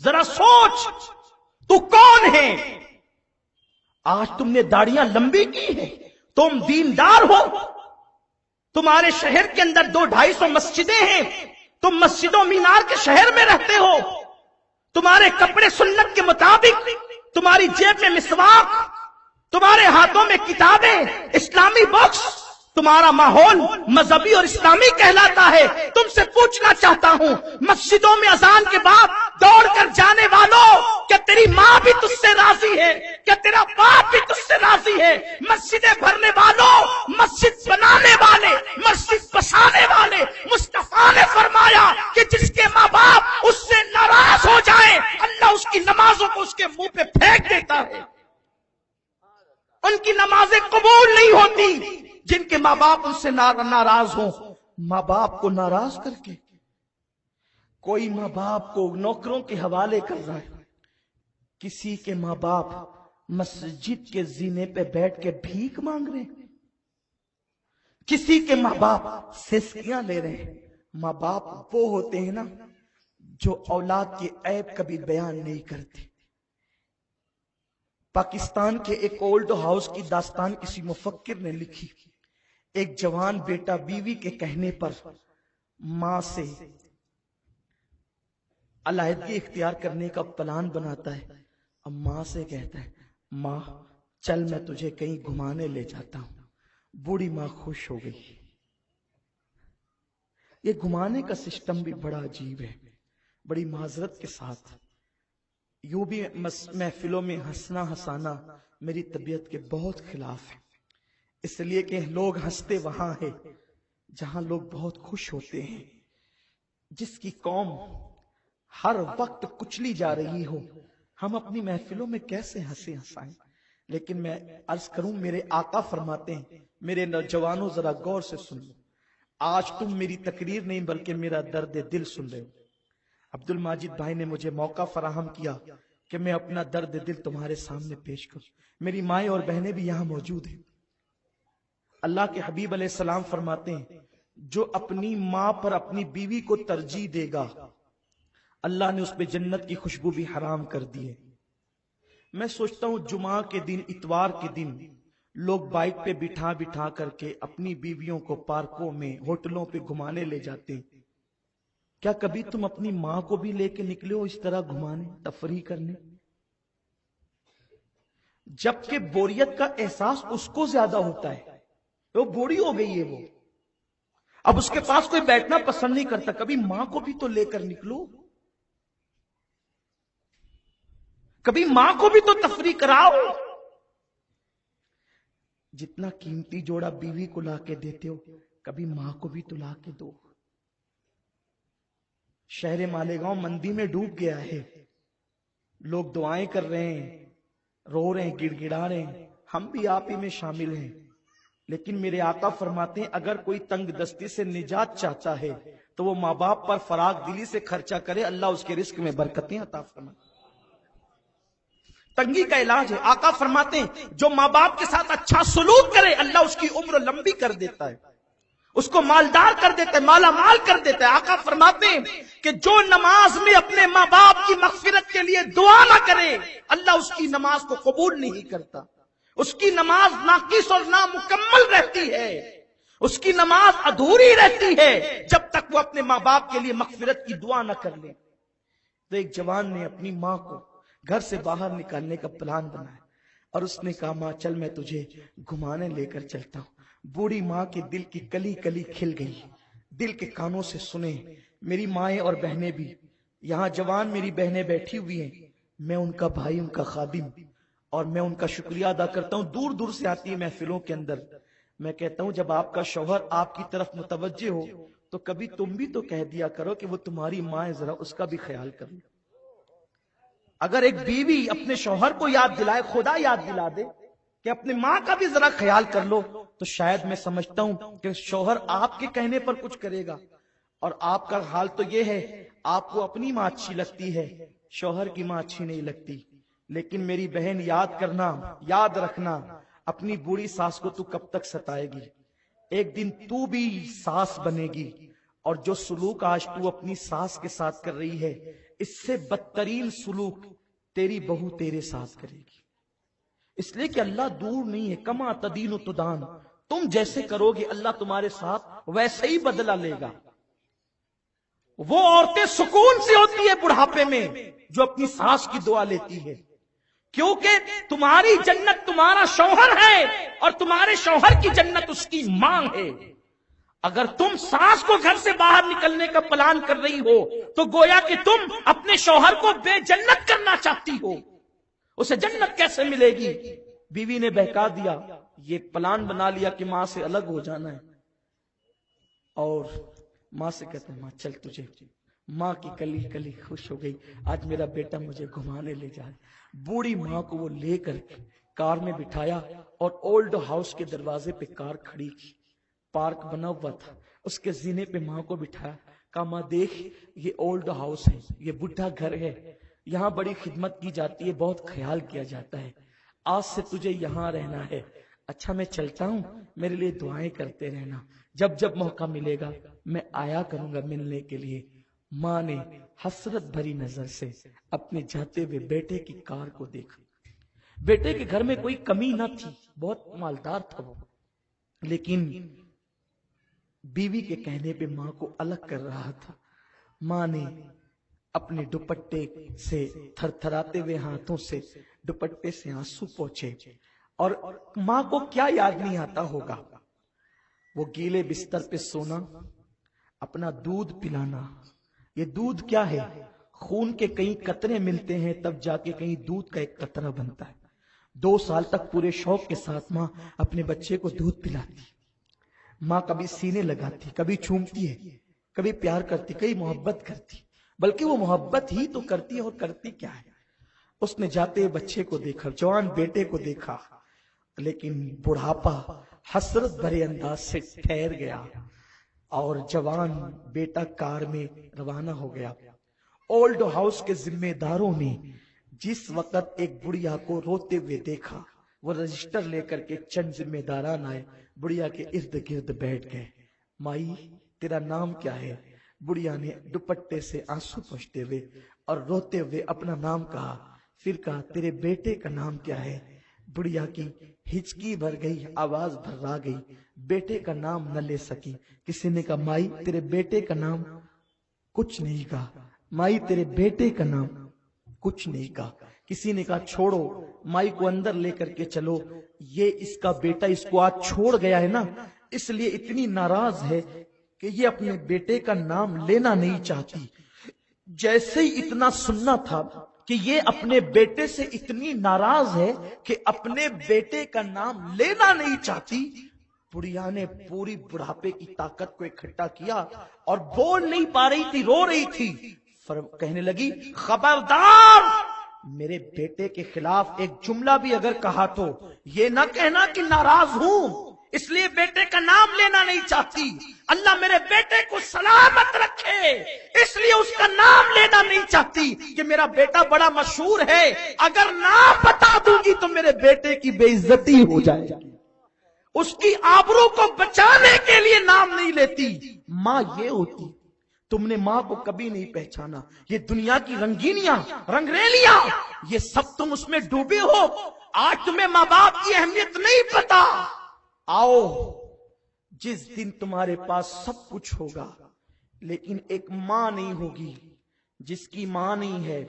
ذرا سوچ تو کون ہے؟ آج تم نے داڑیاں لمبی کی ہیں، تم دیندار ہو، تمہارے شہر کے اندر 200-250 مسجدیں ہیں، تم مسجد و مینار کے شہر میں رہتے ہو، تمہارے کپڑے سنت کے مطابق، تمہاری جیب میں مسواک، تمہارے ہاتھوں میں کتابیں، اسلامی بکس، تمہارا ماحول مذہبی اور اسلامی کہلاتا ہے۔ تم سے پوچھنا چاہتا ہوں، مسجدوں میں اذان کے بعد دوڑ کر جانے والوں، کیا تیری ماں بھی تجھ سے راضی ہے؟ کیا تیرا باپ بھی تجھ سے راضی ہے؟ مسجدیں بھرنے والوں، مسجد بنانے والے، مسجد بسانے والے، مصطفیٰ نے فرمایا کہ جس کے ماں باپ اس سے ناراض ہو جائیں، اللہ اس کی نمازوں کو اس کے منہ پہ پھینک دیتا ہے، ان کی نمازیں قبول نہیں ہوتی۔ جن کے ماں باپ ان سے ناراض ہوں، ماں باپ کو ناراض کر کے کوئی ماں باپ کو نوکروں کے حوالے کر رہا ہے، کسی کے ماں باپ مسجد کے زینے پہ بیٹھ کے بھیک مانگ رہے ہیں، کسی کے ماں باپ سسکیاں لے رہے ہیں۔ ماں باپ وہ ہوتے ہیں نا جو اولاد کے عیب کبھی بیان نہیں کرتے۔ پاکستان کے ایک اولڈ ہاؤس کی داستان کسی مفکر نے لکھی۔ ایک جوان بیٹا بیوی کے کہنے پر ماں سے علیحدگی اختیار کرنے کا پلان بناتا ہے، اب ماں سے کہتا ہے، ماں چل میں تجھے کہیں گھمانے لے جاتا ہوں۔ بوڑھی ماں خوش ہو گئی۔ یہ گھمانے کا سسٹم بھی بڑا عجیب ہے، بڑی معذرت کے ساتھ۔ یوں بھی محفلوں میں ہنسنا ہسانا میری طبیعت کے بہت خلاف ہے، اس لیے کہ لوگ ہنستے وہاں ہیں جہاں لوگ بہت خوش ہوتے ہیں۔ جس کی قوم ہر وقت کچلی جا رہی ہو، ہم اپنی محفلوں میں کیسے ہنسے ہنسائیں؟ لیکن میں عرض کروں، میرے آقا فرماتے ہیں، میرے نوجوانوں ذرا غور سے سن لو، آج تم میری تقریر نہیں بلکہ میرا درد دل سن رہے ہو۔ عبد الماجد بھائی نے مجھے موقع فراہم کیا کہ میں اپنا درد دل تمہارے سامنے پیش کروں۔ میری مائیں اور بہنیں بھی یہاں موجود ہیں۔ اللہ کے حبیب علیہ السلام فرماتے ہیں، جو اپنی ماں پر اپنی بیوی کو ترجیح دے گا، اللہ نے اس پہ جنت کی خوشبو بھی حرام کر دی ہے۔ میں سوچتا ہوں جمعہ کے دن، اتوار کے دن لوگ بائک پہ بٹھا بٹھا کر کے اپنی بیویوں کو پارکوں میں، ہوٹلوں پہ گھمانے لے جاتے ہیں۔ کیا کبھی تم اپنی ماں کو بھی لے کے نکلے ہو اس طرح گھمانے، تفریح کرنے؟ جبکہ بوریت کا احساس اس کو زیادہ ہوتا ہے، وہ بوڑھی ہو گئی ہے، وہ اب اس کے پاس کوئی بیٹھنا پسند نہیں کرتا۔ کبھی ماں کو بھی تو لے کر نکلو، کبھی ماں کو بھی تو تفریح کراؤ۔ جتنا قیمتی جوڑا بیوی کو لا کے دیتے ہو، کبھی ماں کو بھی تو لا کے دو۔ شہر مالیگاؤں مندی میں ڈوب گیا ہے، لوگ دعائیں کر رہے ہیں، رو رہے ہیں، گڑ گڑا رہے ہیں، ہم بھی آپ ہی میں شامل ہیں۔ لیکن میرے آقا فرماتے ہیں، اگر کوئی تنگ دستی سے نجات چاہتا ہے تو وہ ماں باپ پر فراغ دلی سے خرچہ کرے، اللہ اس کے رزق میں برکتیں عطا فرمائے۔ تنگی کا علاج ہے۔ آقا فرماتے ہیں، جو ماں باپ کے ساتھ اچھا سلوک کرے، اللہ اس کی عمر لمبی کر دیتا ہے، اس کو مالدار کر دیتا ہے، مالا مال کر دیتا ہے۔ آقا فرماتے ہیں کہ جو نماز میں اپنے ماں باپ کی مغفرت کے لیے دعا نہ کرے، اللہ اس کی نماز کو قبول نہیں کرتا۔ اس کی نماز ناقص اور نامکمل رہتی ہے، اس کی نماز ادھوری رہتی ہے جب تک وہ اپنے ماں باپ کے لیے مغفرت کی دعا نہ کر لے۔ تو ایک جوان نے اپنی ماں کو گھر سے باہر نکالنے کا پلان بنایا اور اس نے کہا، ماں چل میں تجھے گھمانے لے کر چلتا ہوں۔ بوڑھی ماں کے دل کی کلی کلی کھل گئی، دل کے کانوں سے سنے۔ میری مائیں اور بہنیں بھی یہاں، جوان میری بہنیں بیٹھی ہوئی ہیں، میں ان کا بھائی، ان کا خادم، اور میں ان کا شکریہ ادا کرتا ہوں۔ دور دور سے آتی ہے محفلوں کے اندر۔ میں کہتا ہوں جب آپ کا شوہر آپ کی طرف متوجہ ہو تو کبھی تم بھی تو کہہ دیا کرو کہ وہ تمہاری ماں ہے، ذرا اس کا بھی خیال کر لو۔ اگر ایک بیوی اپنے شوہر کو یاد دلائے، خدا یاد دلا دے کہ اپنے ماں کا بھی ذرا خیال کر لو، تو شاید میں سمجھتا ہوں کہ شوہر آپ کے کہنے پر کچھ کرے گا۔ اور آپ کا حال تو یہ ہے، آپ کو اپنی ماں اچھی لگتی ہے، شوہر کی ماں اچھی نہیں لگتی۔ لیکن میری بہن یاد کرنا، یاد رکھنا، اپنی بوڑھی ساس کو تو کب تک ستائے گی؟ ایک دن تو بھی ساس بنے گی، اور جو سلوک آج تو اپنی ساس کے ساتھ کر رہی ہے، اس سے بدترین سلوک تیری بہو تیرے ساتھ کرے گی، اس لیے کہ اللہ دور نہیں ہے، کما تدین و تدان، تم جیسے کرو گے اللہ تمہارے ساتھ ویسے ہی بدلہ لے گا۔ وہ عورتیں سکون سے ہوتی ہے بڑھاپے میں جو اپنی ساس کی دعا لیتی ہے، کیونکہ تمہاری جنت تمہارا شوہر ہے اور تمہارے شوہر کی جنت اس کی ماں ہے۔ اگر تم ساس کو گھر سے باہر نکلنے کا پلان کر رہی ہو تو گویا کہ تم اپنے شوہر کو بے جنت کرنا چاہتی ہو، اسے جنت کیسے ملے گی؟ بیوی نے بہکا دیا، یہ پلان بنا لیا کہ ماں سے الگ ہو جانا ہے، اور ماں سے کہتے ہیں ماں چل تجھے، ماں کی کلی کلی خوش ہو گئی، آج میرا بیٹا مجھے گھمانے لے جائے۔ بوڑھی ماں کو وہ لے کر کار میں بٹھایا اور اولڈ ہاؤس کے دروازے پہ کار کھڑی کی، پارک بنا ہوا تھا، اس کے زینے پہ ماں کو بٹھایا، کہا ماں دیکھ یہ اولڈ ہاؤس ہے، یہ بڈھا گھر ہے، یہاں بڑی خدمت کی جاتی ہے، بہت خیال کیا جاتا ہے، آج سے تجھے یہاں رہنا ہے، اچھا میں چلتا ہوں، میرے لیے دعائیں کرتے رہنا، جب جب موقع ملے گا میں آیا کروں گا ملنے کے لیے۔ ماں نے حسرت بھری نظر سے اپنے جاتے ہوئے بیٹے کی کار کو دیکھا۔ بیٹے کے گھر میں کوئی کمی نہ تھی، بہت مالدار تھا وہ، لیکن بیوی کے کہنے پہ ماں کو الگ کر رہا تھا۔ ماں نے اپنے دوپٹے سے تھر تھراتے ہوئے ہاتھوں سے دوپٹے سے آنسو پوچھے، اور ماں کو کیا یاد نہیں آتا ہوگا، وہ گیلے بستر پہ سونا، اپنا دودھ پلانا۔ یہ دودھ کیا ہے؟ خون کے کئی قطرے ملتے ہیں تب جا کے کہیں دودھ کا ایک قطرہ بنتا ہے۔ 2 سال تک پورے شوق کے ساتھ ماں اپنے بچے کو دودھ پلاتی، ماں کبھی سینے لگاتی، کبھی چومتی ہے، کبھی پیار کرتی، کبھی محبت کرتی، بلکہ وہ محبت ہی تو کرتی ہے، اور کرتی کیا ہے؟ اس نے جاتے بچے کو دیکھا، جوان بیٹے کو دیکھا، لیکن بڑھاپا حسرت بھرے انداز سے ٹھہر گیا، اور جوان بیٹا کار میں روانہ ہو گیا۔ اولڈ ہاؤس کے ذمہ داروں نے جس وقت ایک بڑھیا کو روتے ہوئے دیکھا، وہ رجسٹر لے کر کے چند ذمہ داران آئے، بڑھیا کے ارد گرد بیٹھ گئے۔ مائی تیرا نام کیا ہے؟ بڑھیا نے دوپٹے سے آنسو پوچھتے ہوئے اور روتے ہوئے اپنا نام کہا، پھر کہا تیرے بیٹے کا نام کیا ہے؟ بڑھیا کی ہچکی بھر گئی، آواز بھرا گئی، بیٹے کا نام نہ لے سکی۔ کسی نے کہا مائی تیرے بیٹے کا نام؟ کچھ نہیں کہا۔ مائی تیرے بیٹے کا نام؟ کچھ نہیں کہا۔ کسی نے کہا چھوڑو، مائی کو اندر لے کر کے چلو، یہ اس کا بیٹا اس کو آج چھوڑ گیا ہے نا، اس لیے اتنی ناراض ہے کہ یہ اپنے بیٹے کا نام لینا نہیں چاہتی۔ جیسے ہی اتنا سننا تھا کہ یہ اپنے بیٹے سے اتنی ناراض ہے کہ اپنے بیٹے کا نام لینا نہیں چاہتی، بڑھیا نے پوری بڑھاپے کی طاقت کو اکٹھا کیا اور بول نہیں پا رہی تھی، رو رہی تھی، کہنے لگی خبردار، میرے بیٹے کے خلاف ایک جملہ بھی اگر کہا تو یہ نہ کہنا کہ ناراض ہوں، اس لیے بیٹے کا نام لینا نہیں چاہتی، اللہ میرے بیٹے کو سلامت رکھے اس لیے اس کا نام لینا نہیں چاہتی کہ میرا بیٹا بڑا مشہور ہے، اگر نام بتا دوں گی تو میرے بیٹے کی بے عزتی ہو جائے گی، اس کی آبرو کو بچانے کے لیے نام نہیں لیتی۔ ماں یہ ہوتی، تم نے ماں کو کبھی نہیں پہچانا، یہ دنیا کی رنگینیاں رنگریلیاں یہ سب تم اس میں ڈوبے ہو، آج تمہیں ماں باپ کی اہمیت نہیں پتا۔ آؤ جس دن تمہارے پاس سب کچھ ہوگا لیکن ایک ماں نہیں ہوگی، جس کی ماں نہیں ہے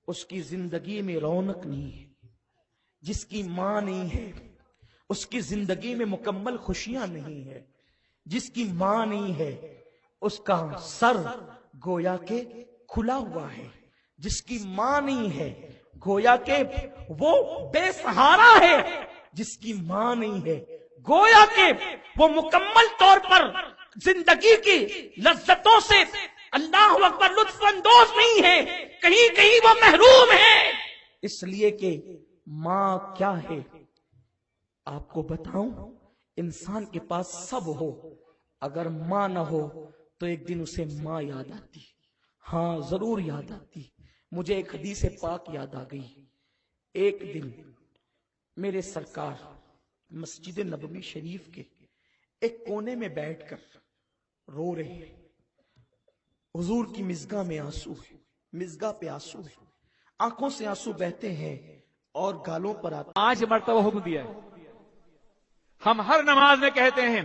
اس کی زندگی میں رونق نہیں ہے، جس کی ماں نہیں ہے اس کی زندگی میں مکمل خوشیاں نہیں ہے، جس کی ماں نہیں ہے اس کا سر گویا کے کھلا ہوا ہے، جس کی ماں نہیں ہے گویا کہ وہ بے سہارا ہے، جس کی ماں نہیں ہے گویا کہ وہ مکمل طور پر زندگی کی لذتوں سے اللہ اکبر لطف اندوز نہیں ہے، کہیں کہیں وہ محروم ہے۔ اس لیے کہ ماں کیا ہے آپ کو بتاؤں، انسان کے پاس سب ہو، اگر ماں نہ ہو تو ایک دن اسے ماں یاد آتی، ہاں ضرور یاد آتی۔ مجھے ایک حدیث پاک یاد آ گئی، ایک دن میرے سرکار مسجد نبوی شریف کے ایک کونے میں بیٹھ کر رو رہے، حضور کی مژگاں میں آنسو ہے، مزگاہ پہ آنسو ہے، آنکھوں سے آنسو بہتے ہیں اور گالوں پر آتے 5 مرتبہ حکم دیا ہے. ہم ہر نماز میں کہتے ہیں